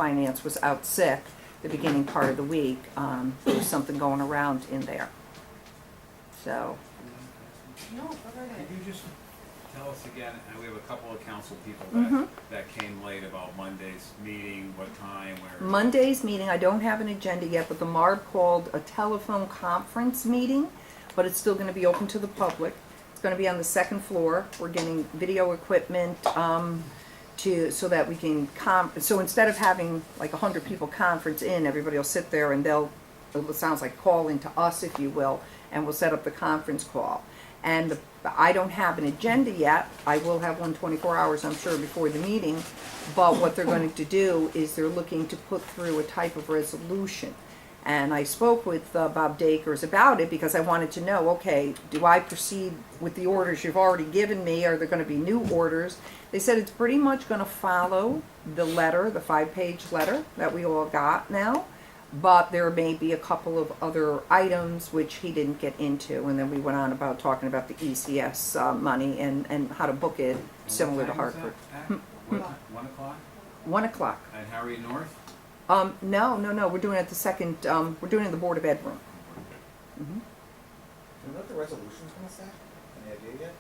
finance was out sick the beginning part of the week. There was something going around in there. So, No, go right ahead. Could you just tell us again, and we have a couple of council people Mm-hmm. that came late about Monday's meeting, what time, where? Monday's meeting, I don't have an agenda yet, but the MARB called a telephone conference meeting, but it's still gonna be open to the public. It's gonna be on the second floor. We're getting video equipment, so that we can so instead of having like 100 people conference in, everybody will sit there and it sounds like call into us, if you will, and we'll set up the conference call. And I don't have an agenda yet. I will have one 24 hours, I'm sure, before the meeting. But what they're going to do is they're looking to put through a type of resolution. And I spoke with Bob Dakers about it because I wanted to know, okay, do I proceed with the orders you've already given me? Are there going to be new orders? They said it's pretty much going to follow the letter, the 5-page letter that we all got now. But there may be a couple of other items which he didn't get into. And then we went on about talking about the ECS money and how to book it, similar to Hartford. 1 o'clock? 1 o'clock. At Harry North? No. We're doing it at the second, we're doing it in the Board of Ed room. Do you know what the resolution's gonna say? Any idea yet?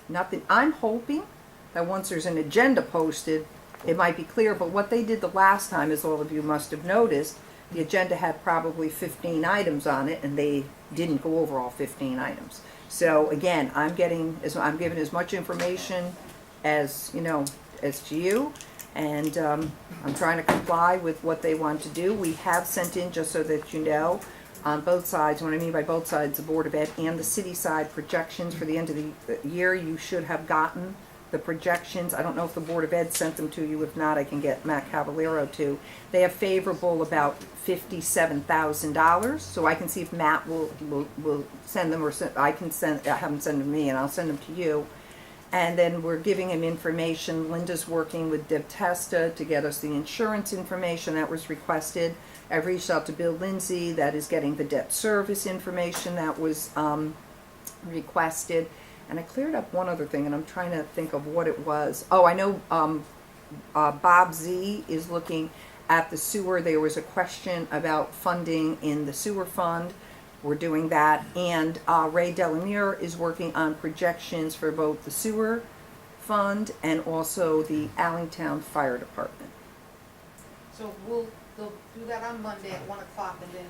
Nothing. I'm hoping that once there's an agenda posted, it might be clear, but what they did the last time, as all of you must have noticed, the agenda had probably 15 items on it, and they didn't go over all 15 items. So again, I'm giving as much information as, as to you, and I'm trying to comply with what they want to do. We have sent in, just so that you know, on both sides, what I mean by both sides, the Board of Ed and the city side projections for the end of the year. You should have gotten the projections. I don't know if the Board of Ed sent them to you. If not, I can get Matt Cavallero to. They have favorable about $57,000, so I can see if Matt will send them, or I can have them send them to me, and I'll send them to you. And then we're giving him information. Linda's working with Deb Testa to get us the insurance information that was requested. I've reached out to Bill Lindsay, that is getting the debt service information that was requested. And I cleared up one other thing, and I'm trying to think of what it was. Oh, I know Bob Z is looking at the sewer. There was a question about funding in the sewer fund. We're doing that. And Ray Delamere is working on projections for both the sewer fund and also the Allentown Fire Department. So they'll do that on Monday at 1 o'clock, and then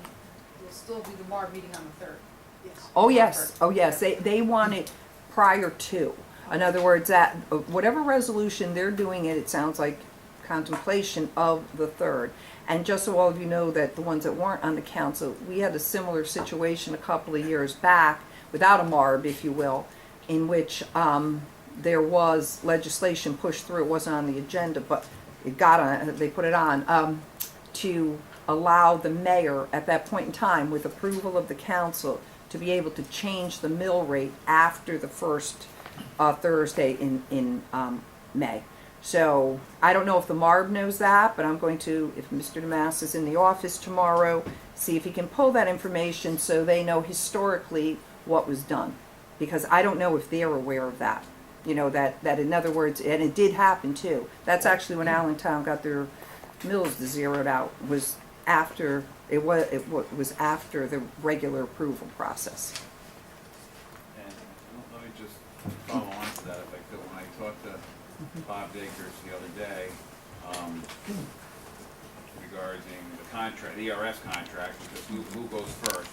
there'll still be the MARB meeting on the 3rd. Yes. Oh, yes. Oh, yes. They want it prior to. In other words, that whatever resolution they're doing it sounds like contemplation of the 3rd. And just so all of you know, that the ones that weren't on the council, we had a similar situation a couple of years back, without a MARB, if you will, in which there was legislation pushed through. It wasn't on the agenda, but it got on. They put it on to allow the mayor at that point in time, with approval of the council, to be able to change the mill rate after the first Thursday in May. So I don't know if the MARB knows that, but I'm going to, if Mr. DeMass is in the office tomorrow, see if he can pull that information so they know historically what was done. Because I don't know if they're aware of that. That in other words, and it did happen too. That's actually when Allentown got their mills zeroed out, was after it was after the regular approval process. And let me just follow on to that if I could. When I talked to Bob Dakers the other day regarding the contract, the ERS contract, because who goes first, right?